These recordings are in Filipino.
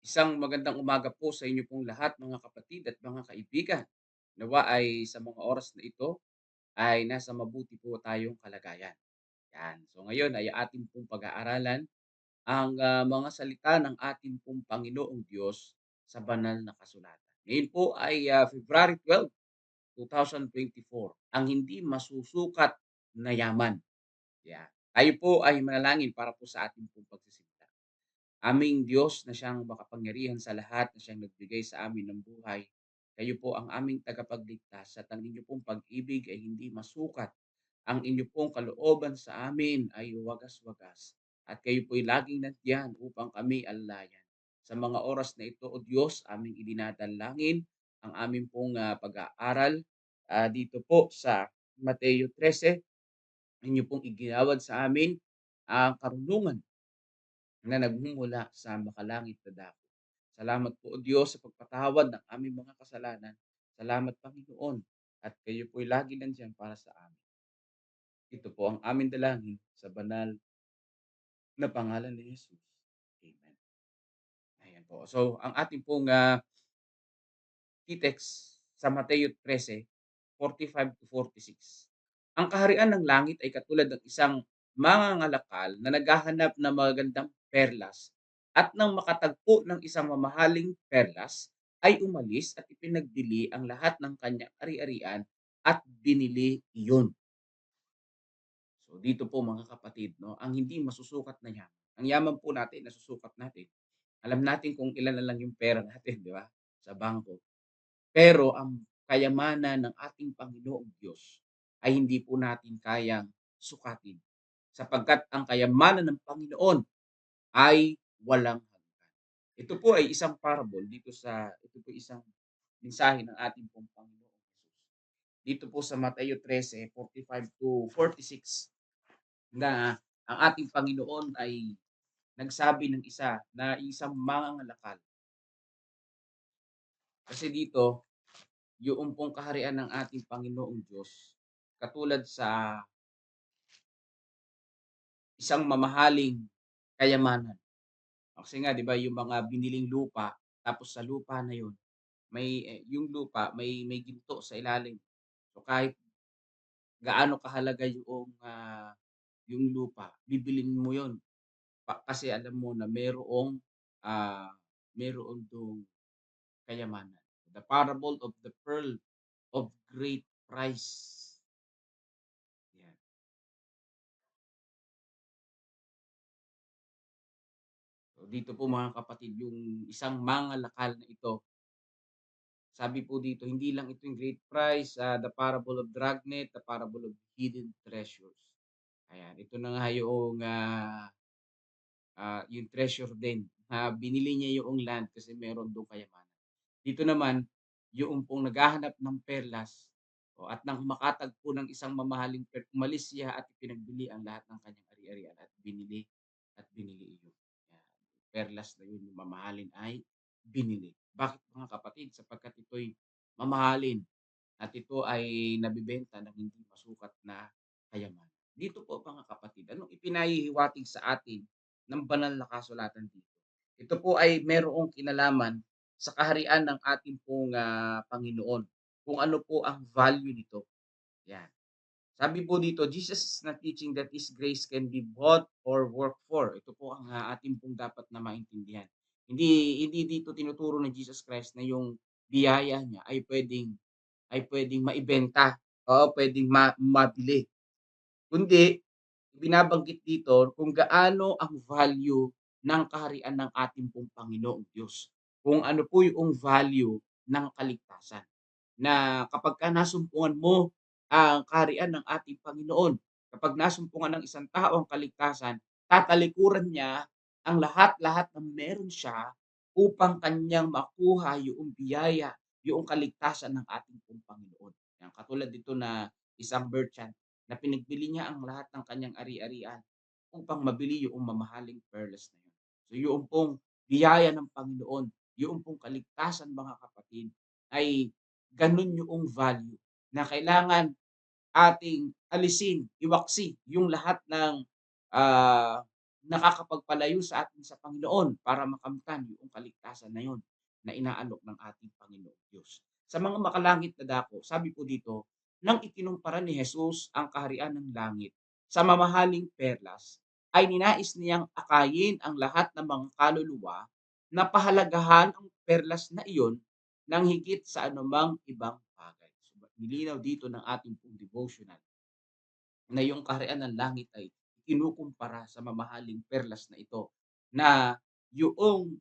Isang magandang umaga po sa inyo pong lahat mga kapatid at mga kaibigan. Nawa ay sa mga oras na ito ay nasa mabuti po tayong kalagayan. Yan. So ngayon ay ating pong pag-aaralan ang mga salita ng ating pong Panginoong Diyos sa banal na kasulatan. Ngayon po ay February 12, 2024. Ang hindi masusukat na yaman. Yan. Tayo po ay manalangin para po sa ating pong pagsisimula. Aming Diyos na siyang makapangyarihan sa lahat, na siyang nagbigay sa amin ng buhay. Kayo po ang aming tagapagligtas at ang inyo pong pag-ibig ay hindi masukat. Ang inyo pong kalooban sa amin ay wagas-wagas. At kayo po'y laging nandiyan upang kami alalayan. Sa mga oras na ito, O Diyos, aming idinadalangin ang aming pong pag-aaral dito po sa Mateo 13. Inyo pong iginawad sa amin ang karunungan na nagmumula sa makalangit na dako. Salamat po, O Diyos, sa pagpatawad ng aming mga kasalanan. Salamat, Panginoon, at kayo po'y lagi nandiyan para sa amin. Ito po ang aming dalangin sa banal na pangalan ni Jesus. Amen. Ayan po. So, ang ating pong key text sa Mateo 13:45-46. Ang kaharian ng langit ay katulad ng isang mangangalakal na naghahanap ng magagandang perlas at nang makatagpo ng isang mamahaling perlas ay umalis at ipinagbili ang lahat ng kanyang ari-arian at binili iyon. So dito po mga kapatid, no, ang hindi masusukat na yaman. Ang yaman po natin nasusukat natin. Alam natin kung ilan na lang yung pera natin, di ba? Sa bangko. Pero ang kayamanan ng ating Panginoong Diyos ay hindi po natin kayang sukatin, sapagkat ang kayamanan ng Panginoon ay walang hanggan. Ito po ay isang parable ito po isang mensahe ng ating pong Panginoong Hesus. Dito po sa Mateo 13:45-46 na ang ating Panginoon ay nagsabi ng isang mangangalakal. Kasi dito yung pong kaharian ng ating Panginoong Diyos, katulad sa isang mamahaling kayamanan. Kasi nga 'di ba yung mga biniling lupa, tapos sa lupa na yun yung lupa may ginto sa ilalim. So kahit gaano kahalaga yung lupa, bibilhin mo yun kasi alam mo na ah, mayroon dong kayamanan. The parable of the pearl of great price. Yan. So dito po mga kapatid, yung isang mangalakal na ito, sabi po dito, hindi lang ito yung great price, the parable of dragnet, the parable of hidden treasures. Ayan, ito na nga yung treasure din. Binili niya yung land kasi meron doon kayamanan. Dito naman, yung pong naghahanap ng perlas at nang makatagpo ng isang mamahaling umalis siya at ipinagbili ang lahat ng kanyang ari-arian at binili iyon. Yan. Perlas na yun, yung mamahalin ay binili. Bakit mga kapatid? Sapagkat ito'y mamahalin at ito ay nabibenta ng hindi masukat na kayamanan. Dito po mga kapatid, anong ipinahihiwatig sa atin ng banal na kasulatan dito? Ito po ay merong kinalaman sa kaharian ng ating pong Panginoon. Kung ano po ang value nito. Yan. Sabi po dito, Jesus is not teaching that His grace can be bought or worked for. Ito po ang ating pong dapat na maintindihan. Hindi dito tinuturo ng Jesus Christ na yung biyaya niya ay pwedeng maibenta, oo, pwedeng mabili. Kundi binabanggit dito kung gaano ang value ng kaharian ng ating pong Panginoong Diyos. Kung ano po yung value ng kaligtasan. Na kapagka nasumpungan mo ang kaharian ng ating Panginoon, kapag nasumpungan ng isang tao ang kaligtasan, tatalikuran niya ang lahat-lahat ng meron siya upang kanyang makuha yung biyaya, yung kaligtasan ng ating pong Panginoon. Yan, katulad dito na isang merchant na pinagbili niya ang lahat ng kanyang ari-arian upang mabili yung mamahaling pearls na yun. So yung pong biyaya ng Panginoon, yung pong kaligtasan mga kapatid, ay ganun yung value na kailangan ating alisin, iwaksi yung lahat ng ah, nakakapagpalayo sa atin sa Panginoon para makamtan yung kaligtasan na yun na inaalok ng ating Panginoong Diyos. Sa mga makalangit na dako, sabi po dito, nang ikinumpara ni Jesus ang kaharian ng langit sa mamahaling perlas, ay ninais niyang akayin ang lahat ng mga kaluluwa na pahalagahan ang perlas na iyon ng higit sa anumang ibang bagay. So, nilinaw dito ng ating pong devotional na yung kaharian ng langit ay kinukumpara sa mamahaling perlas na ito, na yung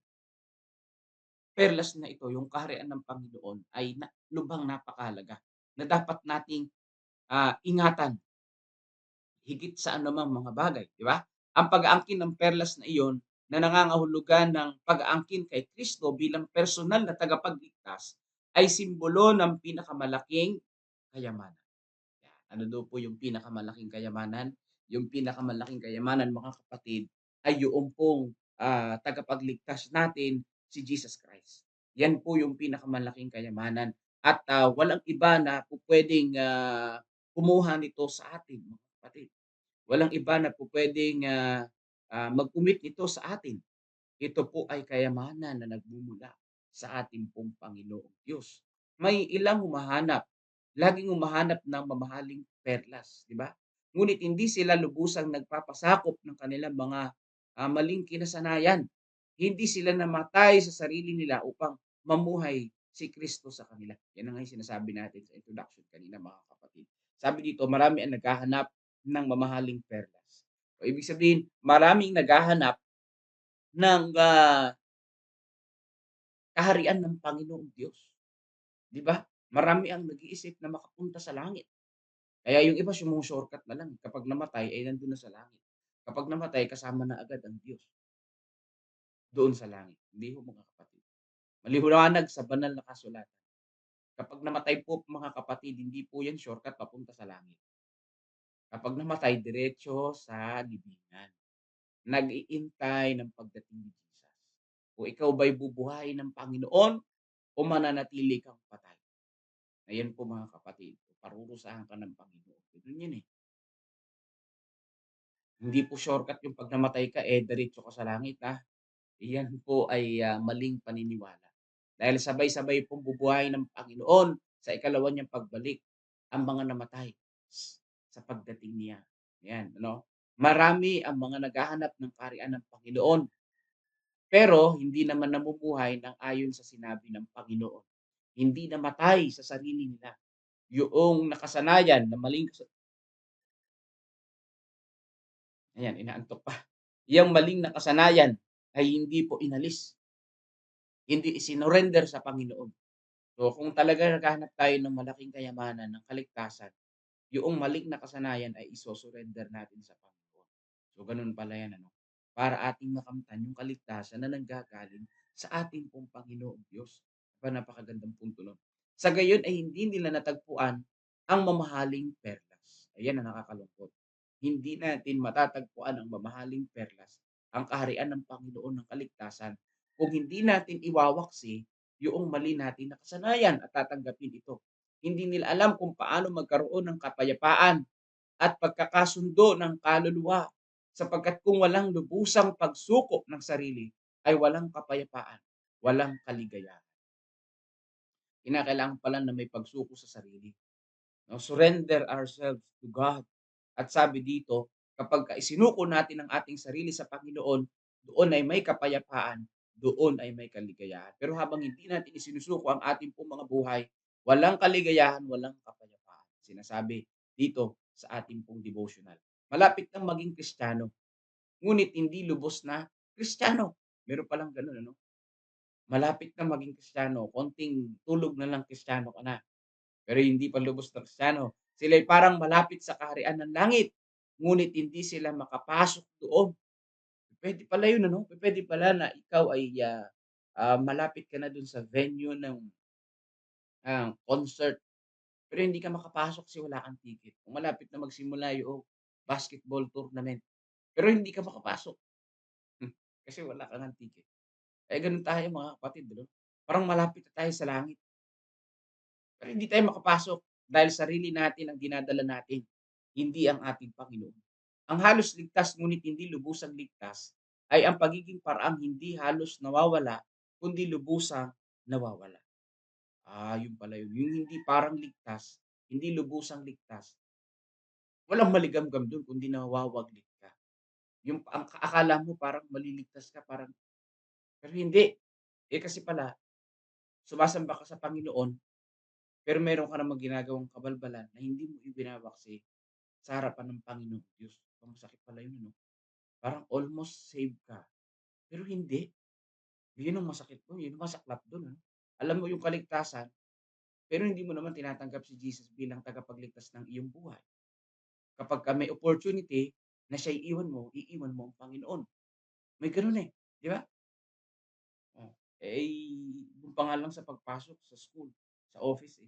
perlas na ito, yung kaharian ng Panginoon ay lubhang napakahalaga na dapat nating ingatan higit sa anumang mga bagay, di ba? Ang pag-aangkin ng perlas na iyon na nangangahulugan ng pag-aangkin kay Kristo bilang personal na tagapagligtas ay simbolo ng pinakamalaking kayamanan. Yan. Ano daw po yung pinakamalaking kayamanan? Yung pinakamalaking kayamanan, mga kapatid, ay yung pong tagapagligtas natin, si Jesus Christ. Yan po yung pinakamalaking kayamanan. At walang iba na po pwedeng kumuha nito sa atin, mga kapatid. Walang iba na po pwedeng mag-commit nito sa atin. Ito po ay kayamanan na nagmumula sa ating pong Panginoong Diyos. May ilang humahanap, laging humahanap ng mamahaling perlas, di ba? Ngunit hindi sila lubusang nagpapasakop ng kanilang mga maling kinasanayan. Hindi sila namatay sa sarili nila upang mamuhay si Kristo sa kanila. Yan ang sinasabi natin sa introduction kanina, mga kapatid. Sabi dito, marami ang naghahanap ng mamahaling perlas. O ibig sabihin, maraming naghahanap ng kaharian ng Panginoong Diyos, 'di ba? Marami ang nag-iisip na makapunta sa langit. Kaya yung iba sumu-shortcut na lang, kapag namatay ay nandun na sa langit. Kapag namatay kasama na agad ang Diyos doon sa langit. Hindi ho, mga kapatid. Maliwanag sa banal na kasulatan. Kapag namatay po, mga kapatid, hindi po yan shortcut papunta sa langit. Kapag namatay, diretso sa libingan. Nag-iintay ng pagdating ni Jesus. Kung ikaw ba'y bubuhayin ng Panginoon o mananatili kang patay. Ayan po, mga kapatid, parurusahan ka ng Panginoon. Ganun yun eh. Hindi po shortcut yung 'pag namatay ka, eh, diretso ka sa langit, Iyan po ay maling paniniwala. Dahil sabay-sabay pong bubuhayin ng Panginoon sa ikalawa niyang pagbalik ang mga namatay sa pagdating niya. Yan, ano? Marami ang mga naghahanap ng kaharian ng Panginoon, pero hindi naman namumuhay ng ayon sa sinabi ng Panginoon. Hindi namatay sa sarili nila. Yoong nakasanayan na maling ayan, inaantok pa. Yang maling nakasanayan ay hindi po inalis, hindi isinorender sa Panginoon. So, kung talaga naghahanap tayo ng malaking kayamanan ng kaligtasan, yoong maling nakasanayan ay iso-surrender natin sa Panginoon. So, gano'n pala 'yan, ano, para ating makamtan yung kaligtasan na nanggagaling sa ating pong Panginoong Diyos. Napakagandang punto nun. Sa gayon ay hindi nila natagpuan ang mamahaling perlas. Ayan ang nakakalungkot. Hindi natin matatagpuan ang mamahaling perlas, ang kaharian ng Panginoon ng kaligtasan, kung hindi natin iwawaksi yung mali natin na kasanayan at tatanggapin ito. Hindi nila alam kung paano magkaroon ng kapayapaan at pagkakasundo ng kaluluwa, sapagkat kung walang lubusang pagsuko ng sarili, ay walang kapayapaan, walang kaligayahan. Kinakailangan pala na may pagsuko sa sarili. No? Surrender ourselves to God. At sabi dito, kapag isinuko natin ang ating sarili sa Panginoon, doon ay may kapayapaan, doon ay may kaligayahan. Pero habang hindi natin isinusuko ang ating pong mga buhay, walang kaligayahan, walang kapayapaan. Sinasabi dito sa ating pong devotional. Malapit nang maging Kristiyano, ngunit hindi lubos na Kristiyano. Meron palang ganun, ano? Malapit na maging Kristiyano, konting tulog na lang Kristiyano ka na. Pero hindi pa lubos na Kristiyano. Sila'y parang malapit sa kaharian ng langit, ngunit hindi sila makapasok doon. Puwede pala yun, ano? Puwede pala na ikaw ay malapit ka na dun sa venue ng concert, pero hindi ka makapasok kasi wala kang ticket. Kung malapit na magsimula yung basketball tournament, pero hindi ka makapasok, kasi wala ka ngang ticket. Eh, ganun tayo, mga kapatid, ano? Parang malapit na tayo sa langit, pero hindi tayo makapasok dahil sarili natin ang dinadala natin, hindi ang ating Panginoon. Ang halos ligtas ngunit hindi lubusang ligtas ay ang pagiging paraang hindi halos nawawala kundi lubusang nawawala. Yun pala yun. Yung hindi parang ligtas, hindi lubusang ligtas, walang maligamgam dun kundi nawawaglit ka. Yung ang akala mo parang maliligtas ka, parang pero hindi. Kasi pala sumasamba ka sa Panginoon, pero meron ka namang ginagawang kabalbalan na hindi mo ibinabaksi sa harapan ng Panginoong Diyos. Masakit pala yun ano? Parang almost saved ka, pero hindi. Yun ang masakit dun, yun ang masaklap dun, ano? Alam mo yung kaligtasan, pero hindi mo naman tinatanggap si Jesus bilang tagapagligtas ng iyong buhay. Kapagka may opportunity na siya iiwan mo ang Panginoon. May gano'n, eh, 'di ba? Oh, dun pa nga lang sa pagpasok sa school, sa office,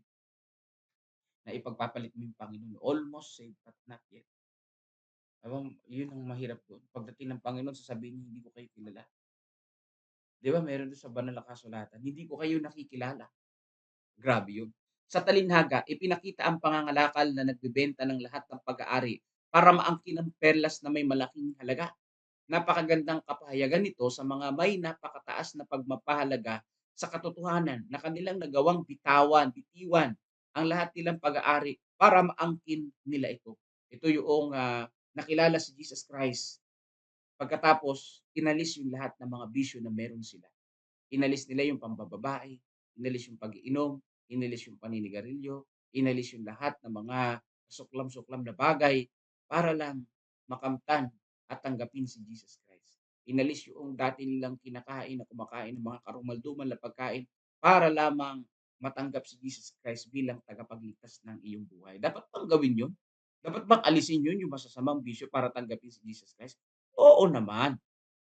na ipagpapalit mo yung Panginoon, almost saved but not yet. Alam mo, yun ang mahirap dun. Pagdating ng Panginoon sasabihin niya, "Hindi ko kayo kilala." 'Di ba meron dun sa banal na kasulatan, "Hindi ko kayo nakikilala." Grabe yun. Sa talinhaga, ipinakita ang pangangalakal na nagbebenta ng lahat ng pag-aari para maangkin ang perlas na may malaking halaga. Napakagandang kapahayagan nito sa mga may napakataas na pagmapahalaga sa katotohanan na kanilang nagawang bitiwan ang lahat nilang pag-aari para maangkin nila ito. Ito yung nakilala si Jesus Christ pagkatapos inalis yung lahat ng mga bisyo na meron sila. Inalis nila yung pambababae, inalis yung pag-iinom, inalis yung paninigarilyo, inalis yung lahat ng mga suklam-suklam na bagay para lang makamtan at tanggapin si Jesus Christ. Inalis yung dati nilang kinakain na kumakain ng mga karumaldumal na pagkain para lamang matanggap si Jesus Christ bilang tagapagligtas ng iyong buhay. Dapat bang gawin yun? Dapat bang alisin yun, yung masasamang bisyo para tanggapin si Jesus Christ? Oo naman.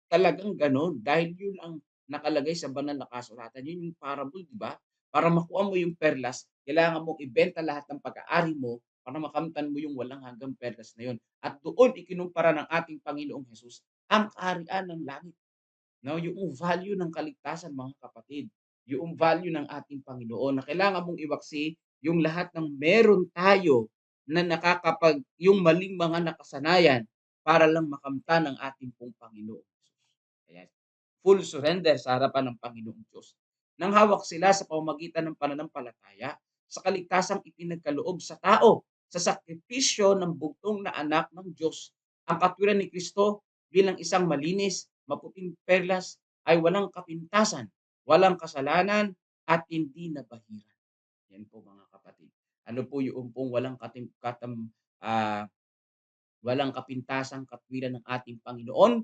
Talagang gano'n, dahil 'yun ang nakalagay sa banal na kasulatan, 'yun yung parable, 'di ba? Para makuha mo yung perlas, kailangan mong ibenta lahat ng pag-aari mo para makamtan mo yung walang hanggang perlas na 'yun. At doon ikinumpara ng ating Panginoong Hesus ang kaharian ng langit. 'No, yung value ng kaligtasan mga kapatid, yung value ng ating Panginoon na kailangan mong iwaksi yung lahat ng meron tayo na yung maling mga nakasanayan para lang makamtan ang ating pong Panginoong Hesus. Ayan, full surrender sa harapan ng Panginoong Diyos. Nang hawak sila sa pamamagitan ng pananampalataya sa kaligtasang ipinagkaloob sa tao, sa sakripisyo ng bugtong na anak ng Diyos, ang katwiran ni Kristo bilang isang malinis, maputing perlas ay walang kapintasan, walang kasalanan at hindi nabahiran. Yan po mga kapatid. Ano po yung pong ah, walang kapintasang katwiran ng ating Panginoon.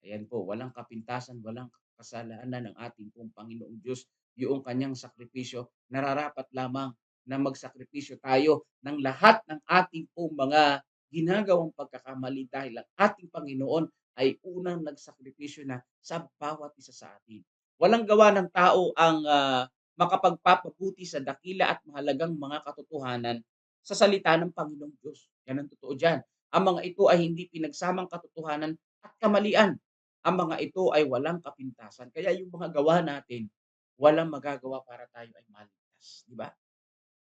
Ayan po, walang kapintasan, walang kasalanan ng ating pong Panginoong Diyos. Yung kanyang sakripisyo, nararapat lamang na magsakripisyo tayo ng lahat ng ating pong mga ginagawang pagkakamali dahil ang ating Panginoon ay unang nagsakripisyo na sa bawat isa sa atin. Walang gawa ng tao ang makapagpapabuti sa dakila at mahalagang mga katotohanan sa salita ng Panginoong Diyos. Yan ang totoo dyan. Ang mga ito ay hindi pinagsamang katotohanan at kamalian. Ang mga ito ay walang kapintasan. Kaya yung mga gawa natin, walang magagawa para tayo ay maligtas, di ba?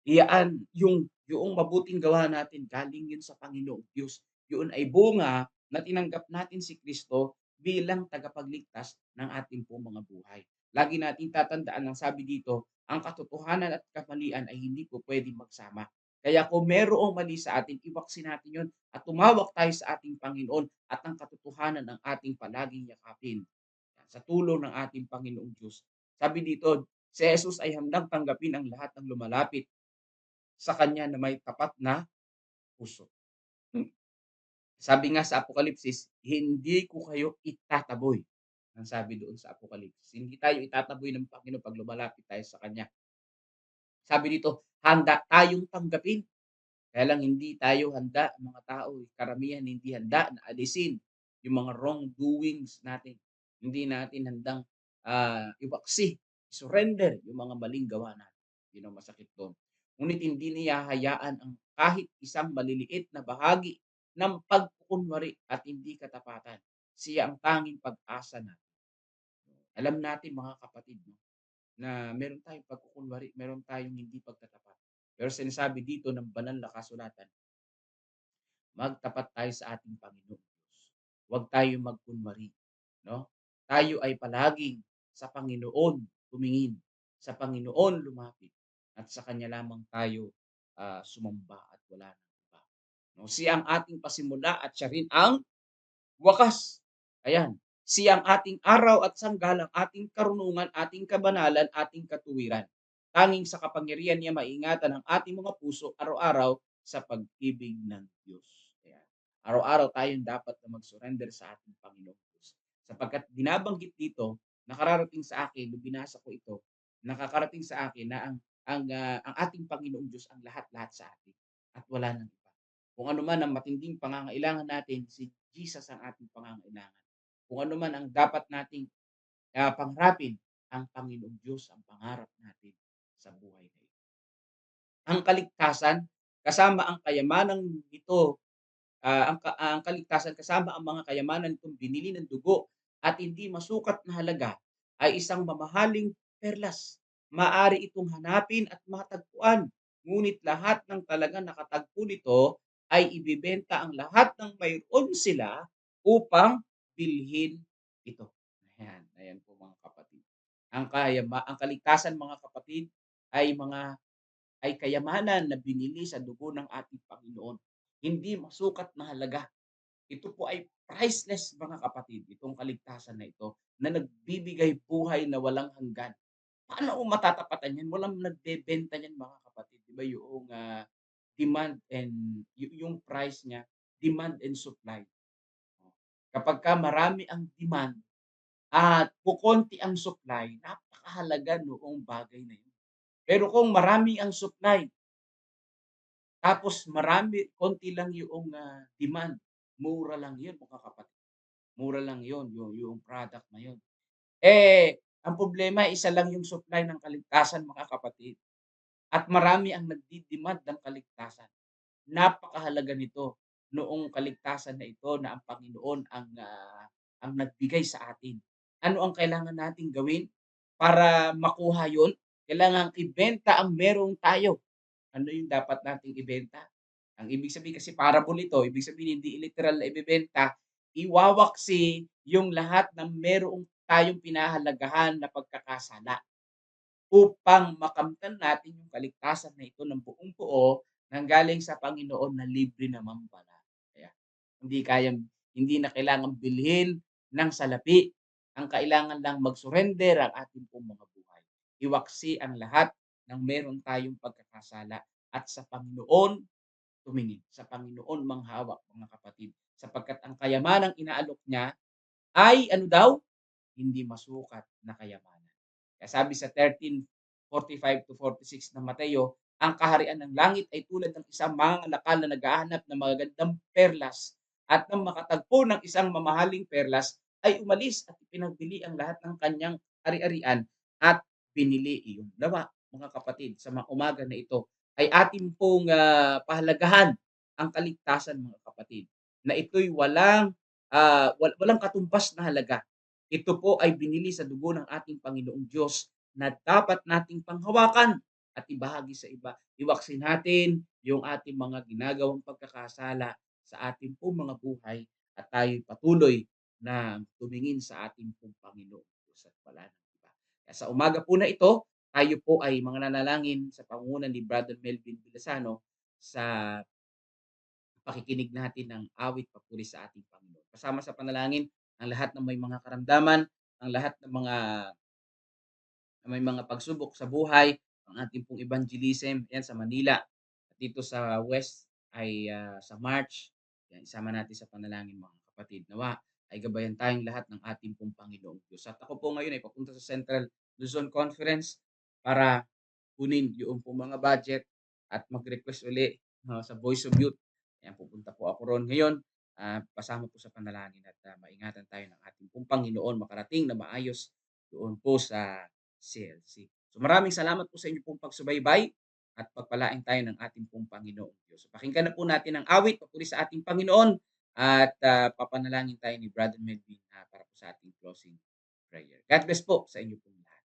Iyaan yung mabuting gawa natin galing yun sa Panginoong Diyos. Yun ay bunga na tinanggap natin si Kristo bilang tagapagligtas ng ating pong mga buhay. Lagi nating tatandaan ang sabi dito, ang katotohanan at kamalian ay hindi po pwedeng magsama. Kaya kung merong mali sa atin, iwaksi natin yun at tumawak tayo sa ating Panginoon at ang katotohanan ng ating palaging yakapin. Sa tulong ng ating Panginoong Diyos. Sabi dito, si Jesus ay handang tanggapin ang lahat ng lumalapit sa kanya na may tapat na puso. Hmm. Sabi nga sa Apokalipsis, hindi ko kayo itataboy. Ang sabi doon sa Apokalipsis, hindi tayo itataboy ng Panginoon pag lumalapit tayo sa kanya. Sabi dito, handa tayong tanggapin. Kaya lang hindi tayo handa, mga tao, karamihan hindi handa na alisin yung mga wrongdoings natin. Hindi natin handang iwaksi, surrender yung mga maling gawa natin. Yun ang masakit doon. Ngunit hindi niya hayaan ang kahit isang maliliit na bahagi ng pagkukunwari at hindi katapatan. Siya ang tanging pag-asa natin. Alam natin mga kapatid, no, na meron tayong pagkukunwari, meron tayong hindi pagtatapat. Pero sinasabi dito ng banal na kasulatan, magtapat tayo sa ating Panginoong Diyos. Huwag tayong magkunwari, no? Tayo ay palaging sa Panginoon tumingin, sa Panginoon lumapit, at sa Kanya lamang tayo sumamba at wala nang iba. No? Siya ang ating pasimula at siya rin ang wakas. Ayan. Siya ang ating araw at sanggalang, ating karunungan, ating kabanalan, ating katuwiran. Tanging sa kapangyarihan niya maingatan ang ating mga puso araw-araw sa pag-ibig ng Diyos. Ayan. Araw-araw tayong dapat na mag-surrender sa ating Panginoong Diyos. Sapagkat binabanggit dito, nakararating sa akin, nung binasa ko ito, nakakarating sa akin na ang ating Panginoong Diyos ang lahat-lahat sa atin at wala nang iba. Kung ano man ang matinding pangangailangan natin, si Jesus ang ating pangangailangan. Kung ano man ang dapat nating pangarapin, ang Panginoong Diyos ang pangarap natin sa buhay na ito. Ang kaligtasan, kasama ang kayamanan nito, ang kaligtasan kasama ang mga kayamanan nitong binili ng dugo at hindi masukat na halaga ay isang mamahaling perlas. Maaari itong hanapin at matagpuan, ngunit lahat ng talagang nakatagpo nito ay ibebenta ang lahat ng mayroon sila upang bilhin ito. Ayan, ayan po mga kapatid. Ang kaligtasan mga kapatid ay kayamanan na binili sa dugo ng ating Panginoon. Hindi masukat na halaga. Ito po ay priceless mga kapatid, itong kaligtasan na ito na nagbibigay buhay na walang hanggan. Paano mo matatapatan yan? Walang nagbebenta niyan mga kapatid. Di ba yung demand and yung price niya, demand and supply. Kapag ka marami ang demand at kukonti ang supply, napakahalaga noong bagay na yun. Pero kung marami ang supply, tapos konti lang yung demand, mura lang yun mga kapatid. Mura lang yun, yung product na yun. Ang problema, isa lang yung supply ng kaligtasan mga kapatid. At marami ang nagdi-demand ng kaligtasan. Napakahalaga nito noong kaligtasan na ito na ang Panginoon ang nagbigay sa atin. Ano ang kailangan nating gawin para makuha yon? Kailangang ibenta ang meron tayo. Ano yung dapat nating ibenta? Ang ibig sabihin kasi parable ito, ibig sabihin hindi literal na ibebenta, iwawaksi yung lahat ng merong tayong pinahalagahan na pagkakasala upang makamtan natin yung kaligtasan na ito ng buong buo nanggaling sa Panginoon na libre naman pala. Kaya hindi na kailangang bilhin ng salapi. Ang kailangan lang mag-surrender ang ating pong mga buhay. Iwaksi ang lahat ng meron tayong pagkakasala at sa Panginoon tumingin, sa Panginoon manghawak mga kapatid. Sapagkat ang kayamanang inaalok niya ay ano daw? Hindi masukat na kayamanan. Kaya sabi sa 13:45 to 46 ng Mateo, ang kaharian ng langit ay tulad ng isang mangangalakal na naghahanap ng magagandang perlas at nang makatagpo ng isang mamahaling perlas ay umalis at ipinagbili ang lahat ng kanyang ari-arian at binili iyon. Nawa, mga kapatid, sa mga umaga na ito ay ating pong pahalagahan ang kaligtasan mga kapatid na ito'y walang katumbas na halaga. Ito po ay binili sa dugo ng ating Panginoong Diyos na dapat nating panghawakan at ibahagi sa iba. Iwaksi natin yung ating mga ginagawang pagkakasala sa ating pong mga buhay at tayo patuloy na tumingin sa ating pong Panginoong Diyos at wala ng iba. Kaya sa umaga po na ito, tayo po ay mga nanalangin sa pangunguna ni Brother Melvin Vilasano sa pakikinig natin ng awit papuri sa ating Panginoon. Kasama sa panalangin ang lahat ng may mga karamdaman, ang lahat ng mga na may mga pagsubok sa buhay, ang ating pong evangelism, yan sa Manila. At dito sa West ay sa March, yan, isama natin sa panalangin mga kapatid. Nawa ay gabayan tayong lahat ng ating pong Panginoong Diyos. At ako po ngayon ay papunta sa Central Luzon Conference para kunin yung pong mga budget at mag-request uli sa Voice of Youth. Ayan, pupunta po ako roon ngayon. Pasama po sa panalangin at maingatan tayo ng ating pong Panginoon makarating na maayos doon po sa CLC. So maraming salamat po sa inyo pong pagsubaybay at pagpalain tayo ng ating pong Panginoong Diyos. So, pakinggan na po natin ang awit papuri sa ating Panginoon at papanalangin tayo ni Brother Melvin para po sa ating closing prayer. God bless po sa inyo pong lahat.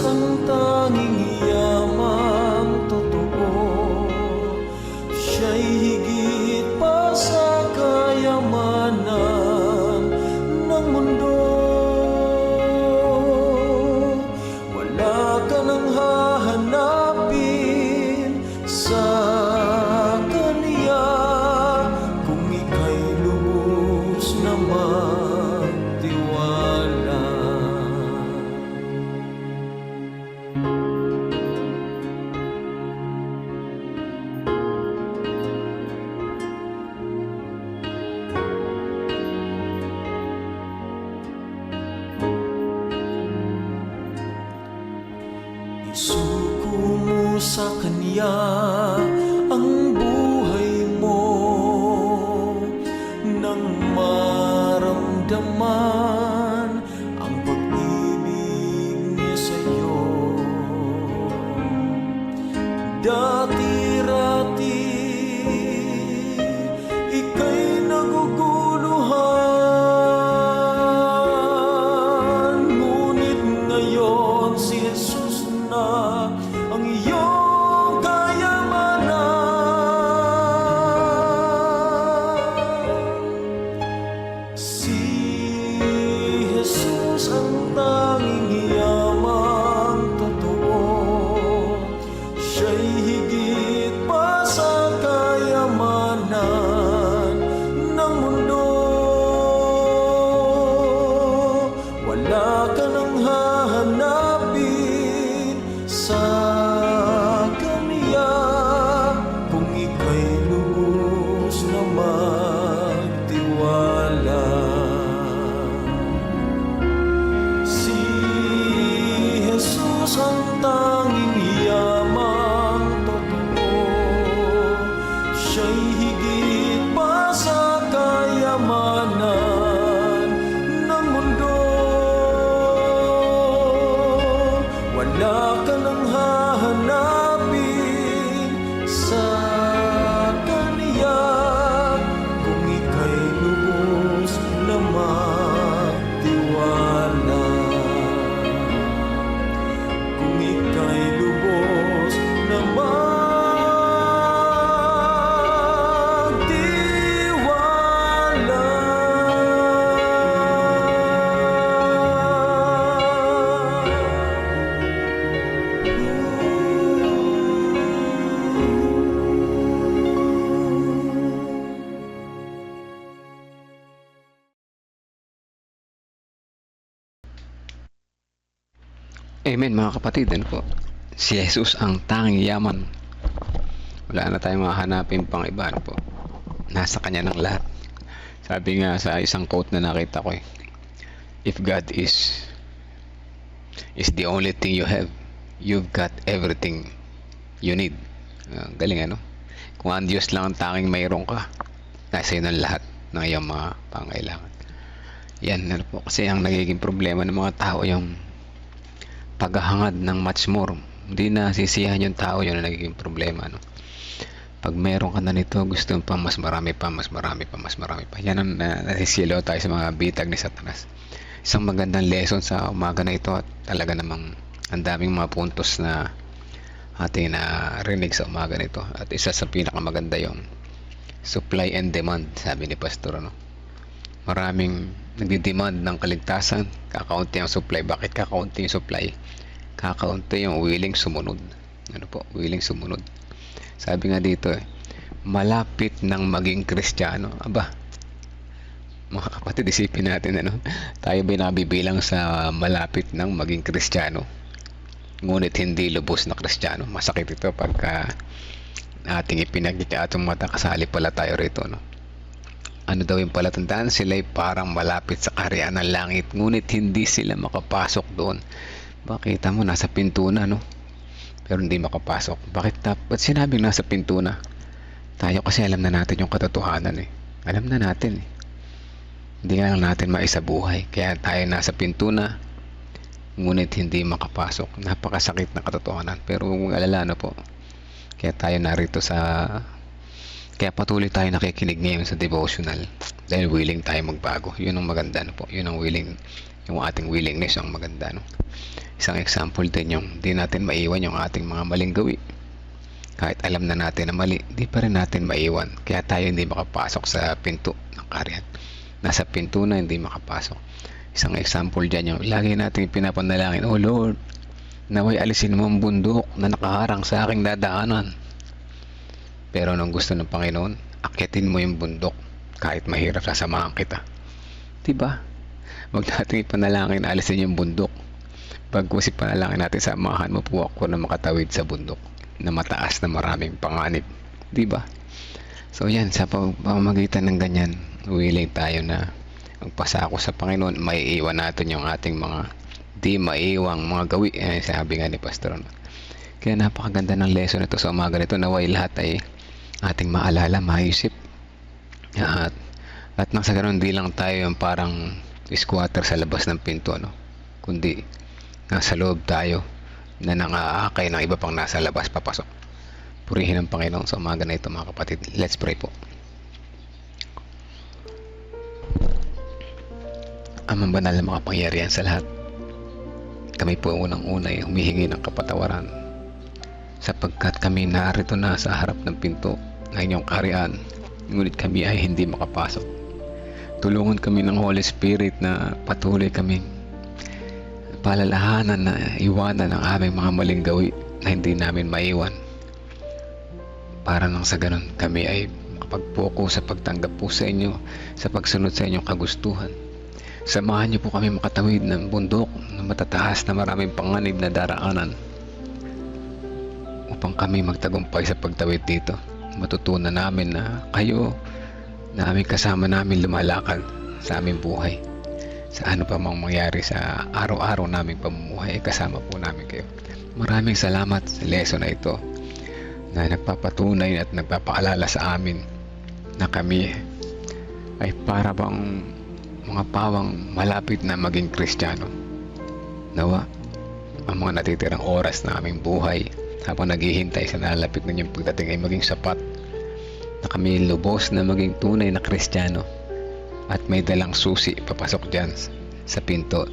ang tanging yamang totoo. Siya'y higit pa sa kayamanan ng mundo. Wala ka nang hahanapin sa kaniya kung ika'y lubos na magtiwala. Isuko mo sa Kanya ang buhay mo nang maramdaman ang pag-ibig niya sa'yo. Dati-rati ika'y naguguluhan, ngunit ngayon si Jesus na ang iyong kayamanan. Si Jesus ang tanging yamang totoo. Siya'y higit pa sa kayamanan ng mundo. Wala ka nang hahanapin sa Kanya kung ika'y lubos na magtiwala. Si Jesus ang tanging yamang totoo. Siya'y higit pa sa kayamanan ng mundo. Wala ka nang hahanapin sa Kanya kung ika'y lubos na magtiwala. Kung ika'y lubos na magtiwala. Amen mga kapatid, ano po? Si Jesus ang tanging yaman. Wala na tayong mahanapin pang iba, ano po? Nasa Kanya ng lahat. Sabi nga sa isang quote na nakita ko if God is the only thing you have, you've got everything you need. Galing ano? Kung ang Diyos lang ang tanging mayroon ka, nasa iyo ng lahat ng iyong mga pangailangan. Yan, ano po? Kasi ang nagiging problema ng mga tao yung paghahangad ng much more. Hindi na sisiyahan yung tao, yun ang nagiging problema, no? Pag meron ka na nito, gusto mo pa mas marami pa, mas marami pa, mas marami pa. Yan ang nasisilaw tayo sa mga bitag ni Satanas. Isang magandang lesson sa umaga na ito at talaga namang ang daming mga puntos na ating narinig sa umaga nito. At isa sa pinakamaganda yung supply and demand, sabi ni Pastor, no? Maraming nagdi-demand ng kaligtasan, kakaunti ang supply. Bakit kakaunti yung supply? Kakaunti yung willing sumunod. Ano po? Willing sumunod. Sabi nga dito, malapit ng maging Kristiyano. Aba, mga kapatid, isipin natin, ano? Tayo ba nabibilang sa malapit ng maging Kristiyano? Ngunit hindi lubos na Kristiyano. Masakit ito pagka ating ipinagkikatong mata, kasali pala tayo rito, no? Ano daw yung palatandaan? Sila'y parang malapit sa kaharian ng langit, ngunit hindi sila makapasok doon. Bakita mo, nasa pinto na, no? Pero hindi makapasok. Bakit sinabing nasa pinto na? Tayo kasi alam na natin yung katotohanan, eh. Alam na natin, eh. Hindi nga lang natin maisabuhay. Kaya tayo nasa pinto na, ngunit hindi makapasok. Napakasakit na katotohanan. Pero kung alala na po, kaya patuloy tayo nakikinig ngayon sa devotional dahil willing tayo magbago. Yun ang maganda, po. Yun ang willing Yung ating willingness ang maganda, no? Isang example din yung di natin maiwan yung ating mga maling gawi. Kahit alam na natin na mali, di pa rin natin maiwan. Kaya tayo hindi makapasok sa pinto ng kaharian. Nasa pinto na hindi makapasok. Isang example dyan yung lagi natin pinapanalangin, "Oh Lord, naway alisin mo ang bundok na nakaharang sa aking dadaanan." Pero nung gusto ng Panginoon, akyatin mo yung bundok kahit mahirap, sasamahan kita. Diba? Huwag natin ipanalangin na alisin yung bundok. Pagkus ipanalangin natin, samahan mo po ako na makatawid sa bundok na mataas na maraming panganib. Diba? So yan, sa pamamagitan ng ganyan, willing tayo na magpasako sa Panginoon, maiiwan natin yung ating mga di maiiwang mga gawi. Sabi nga ni Pastor. Kaya napakaganda ng lesson ito sa umaga nito. Naway lahat ay ating maalala, maisip. At nang sa ganun, di lang tayo yung parang squatter sa labas ng pinto, no? Kundi nasa loob tayo na nangaakay ng iba pang nasa labas papasok. Purihin ang Panginoon sa umaga na ito, mga kapatid. Let's pray po. Amang banal na makapangyarihan sa lahat, kami po unang-una ay humihingi ng kapatawaran sapagkat kami narito na sa harap ng pinto ng inyong kaharian, ngunit kami ay hindi makapasok. Tulungan kami ng Holy Spirit na patuloy kami palalahanan na iwanan ang aming mga maling gawi na hindi namin maiwan, para nang sa ganun kami ay makapag-focus sa pagtanggap po sa inyo, sa pagsunod sa inyong kagustuhan. Samahan niyo po kami makatawid ng bundok na matataas na maraming panganib na daraanan upang kami magtagumpay sa pagtawid dito. Matutunan namin na kayo na aming kasama namin lumalakad sa aming buhay. Sa ano pa mang mangyari sa araw-araw naming pamumuhay, kasama po namin kayo. Maraming salamat sa lesson na ito na nagpapatunay at nagpapaalala sa amin na kami ay para bang mga pawang malapit na maging Kristiyano. Nawa, ang mga natitirang oras na aming buhay habang naghihintay sa nalalapit na inyong pagdating ay maging sapat na kami lubos na maging tunay na Kristiyano at may dalang susi papasok dyan sa pinto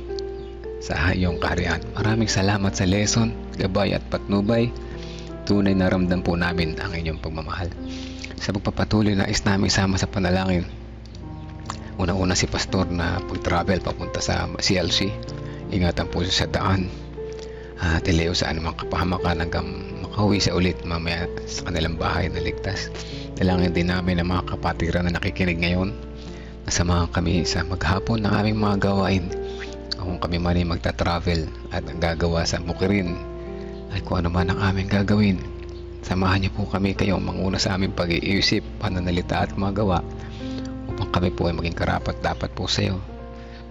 sa iyong kaharian. Maraming salamat sa lesson, gabay at patnubay. Tunay na ramdam po namin ang inyong pagmamahal. Sa pagpapatuloy na namin sama sa panalangin, una-una si Pastor na pag-travel papunta sa CLC. Ingatan po siya sa daan at ilayo sa anumang kapahamakan hanggang makauwi siya ulit mamaya sa kanilang bahay na ligtas. Dalangin din namin ang mga kapatiran na nakikinig ngayon. Nasamahan kami sa maghapon ng aming mga gawain. Kung kami man ay magta-travel at gagawa sa Bukirin ay kung ano man ang aming gagawin, samahan niyo po kami, kayong manguna sa aming pag-iisip, pananalita at mga gawa upang kami po ay maging karapat dapat po sa iyo.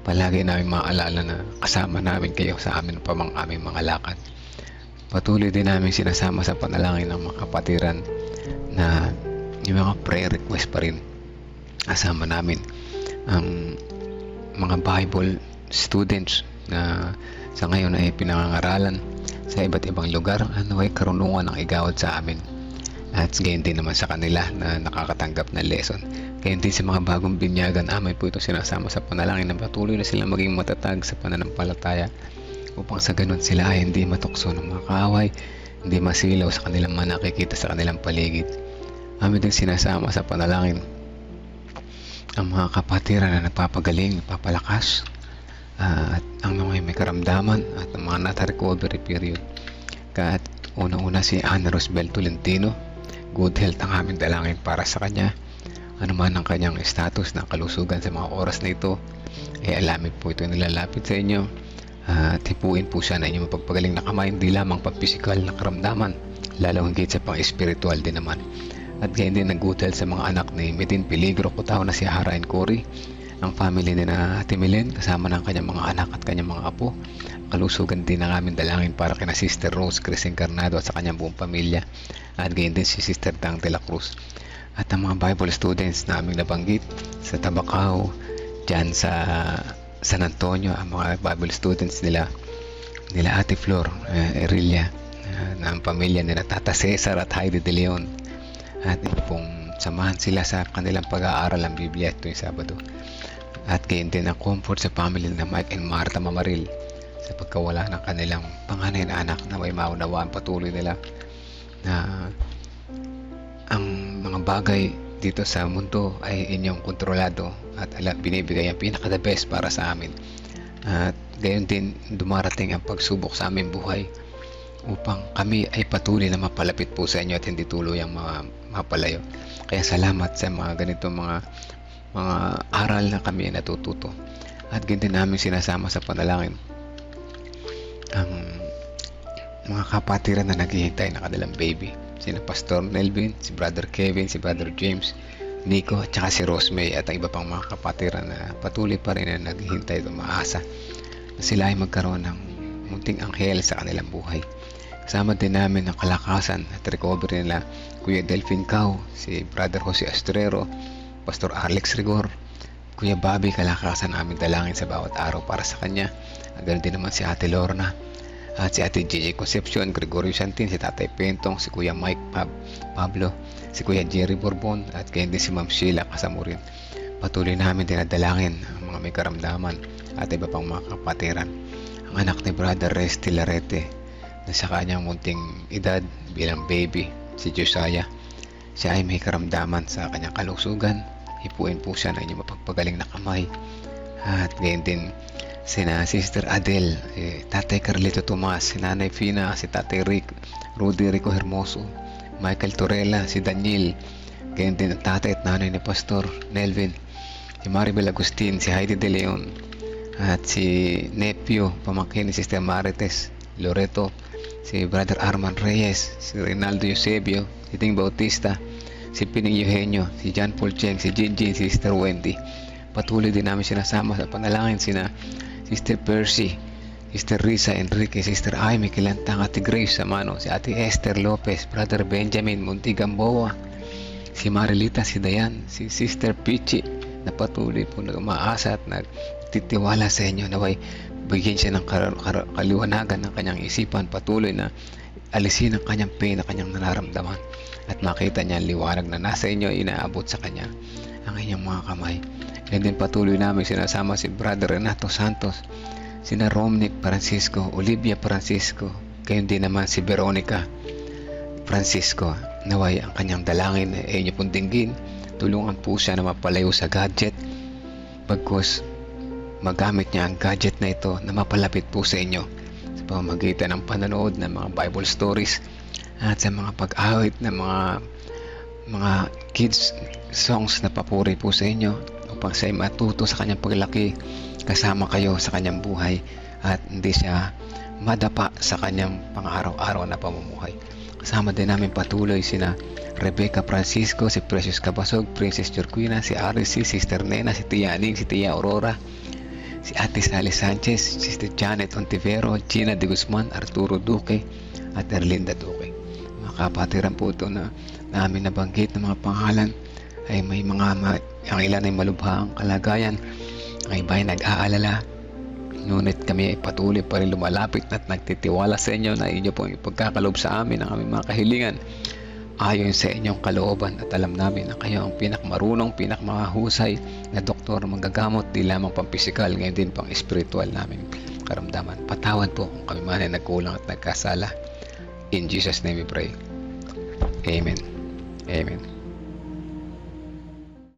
Palagi namin maalala na kasama namin kayo sa amin pa mang aming mga lakad. Patuloy din namin sinasama sa panalangin ng mga kapatiran na yung mga prayer request pa rin. Kasama namin ang mga Bible students na sa ngayon ay pinangangaralan sa iba't ibang lugar, ano ay karunungan ang igawad sa amin. At gayon din naman sa kanila na nakakatanggap ng lesson. Gayon din sa mga bagong binyagan, amay po ito sinasama sa panalangin na patuloy na silang maging matatag sa pananampalataya upang sa ganun sila ay hindi matukso ng mga kaaway, hindi masilaw sa kanilang mga nakikita sa kanilang paligid. Amin din sinasama sa panalangin ang mga kapatiran na nagpapagaling, nagpapalakas, at ang mga may karamdaman at ang mga nasa recovery period. At una-una si Ana Rosbel Tolentino, good health ang aming dalangin para sa kanya. Ano man ang kanyang status ng kalusugan sa mga oras na ito, ay alamin po ito nilalapit sa inyo. At hipuin po siya na inyong mapagpagaling na kamay, hindi lamang pang-physical na karamdaman, lalo higit sa pang-spiritual din naman. At gayon din nag-good health sa mga anak ni Medin Peligro Kutaw na si Hara and Cory, ang family din na Timilen kasama ng kanyang mga anak at kanyang mga apo. Kalusugan din ang aming dalangin para kina Sister Rose Cris Encarnado at sa kanyang buong pamilya, at gayon din si Sister Dang de la Cruz. At ang mga Bible students na aming nabanggit sa Tabacao, dyan sa San Antonio, ang mga Bible students nila Ate Flor Erilia, na ang pamilya nila Tata Cesar at Heidi De Leon, at pong samahan sila sa kanilang pag-aaral ng Biblia tuwing Sabado. At gayon din ang comfort sa family na Mike and Martha Mamaril sa pagkawala ng kanilang panganay na anak, na may maunawaan patuloy nila na ang mga bagay dito sa mundo ay inyong kontrolado at binibigay ang pinaka-the best para sa amin. At gayon din dumarating ang pagsubok sa aming buhay upang kami ay patuloy na mapalapit po sa inyo at hindi tuluyang mapalayo. Kaya salamat sa mga ganitong mga aral na kami ay natututo. At gayon din namin sinasama sa panalangin ang mga kapatiran na naghihintay na kanilang baby. Sina Pastor Melvin, si Brother Kevin, si Brother James, Nico, at saka si Rosemary at ang iba pang mga kapatiran na patuloy pa rin na naghihintay at umaasa na sila ay magkaroon ng munting anghel sa kanilang buhay. Kasama din namin ang kalakasan at recovery nila Kuya Delphine Cao, si Brother Jose Astrero, Pastor Alex Rigor, Kuya Bobby, kalakasan namin dalangin sa bawat araw para sa kanya. Agad din naman si Ate Lorna at si Ate J.J. Concepcion, Gregorio Santin, si Tatay Pentong, si Kuya Mike Pablo, si Kuya Jerry Borbon, at gayon din si Ma'am Sheila Kasamurin. Patuloy namin dinadalangin ang mga may karamdaman at iba pang mga kapatiran. Ang anak ni Brother Resty Larete na sa kanyang munting edad bilang baby, si Josiah, siya ay may karamdaman sa kanyang kalusugan. Hipuin po siya ng inyong mapagpagaling na kamay. At gayon din sina Sister Adele, Tatay Carlito Tomas, si Nanay Fina, si Tatay Rudy Rico Hermoso, Michael Torella, si Daniel, gayon din ang tatay at nanay ni Pastor Nelvin, si Maribel Agustin, si Heidi De Leon, at si nephew, pamangkin ni Sister Marites Loreto, si Brother Arman Reyes, si Rinaldo Eusebio, si Ting Bautista, si Pining Eugenio, si John Paul Cheng, si Jinjin, si Sister Wendy. Patuloy din namin sinasama sa panalangin sina Sister Percy, Sister Risa Enrique, Sister Aimee Kilantang, Ate Grace Samano, si Ate Esther Lopez, Brother Benjamin Montigamboa, si Marilita, si Dayan, si Sister Pichi, na patuloy po na umaasa at nagtitiwala sa inyo. Naway bigyan siya ng kaliwanagan ng kanyang isipan, patuloy na alisin ang kanyang pain na kanyang nararamdaman at makita niya ang liwanag na nasa inyo, inaabot sa kanya ang inyong mga kamay. And then patuloy namin sinasama si Brother Renato Santos, sina Romnick Francisco, Olivia Francisco, gayon din naman si Veronica Francisco. Naway ang kanyang dalangin ay inyo pong dinggin. Tulungan po siya na mapalayo sa gadget, bagkus magamit niya ang gadget na ito na mapalapit po sa inyo sa pamamagitan ng panonood ng mga Bible stories at sa mga pag-awit ng mga kids songs na papuri po sa inyo, upang siya ay matuto sa kanyang paglaki kasama kayo sa kanyang buhay at hindi siya madapa sa kanyang pang-araw-araw na pamumuhay. Kasama din namin patuloy sina Rebecca Francisco, si Precious Cabasog, Princess Jorquina, si Arisi, Sister Nena, si Tia Aning, si Tia Aurora, si Ate Sally Sanchez, Sister Janet Ontivero, Gina de Guzman, Arturo Duque, at Erlinda Duque. Mga kapatiran po ito na namin nabanggit ng mga pangalan ay may ang ilan ay malubha ang kalagayan, ang iba ay nag-aalala, ngunit kami ay patuloy pa rin lumalapit at nagtitiwala sa inyo na inyo pong ipagkakalob sa amin ang aming mga kahilingan ayon sa inyong kalooban, at alam namin na kayo ang pinakmarunong, pinakmahusay na doktor manggagamot, di lamang pang pisikal, ngayon din pang espiritual namin karamdaman. Patawad po kung kami man ay nagkulang at nagkasala. In Jesus' name we pray. Amen. Amen.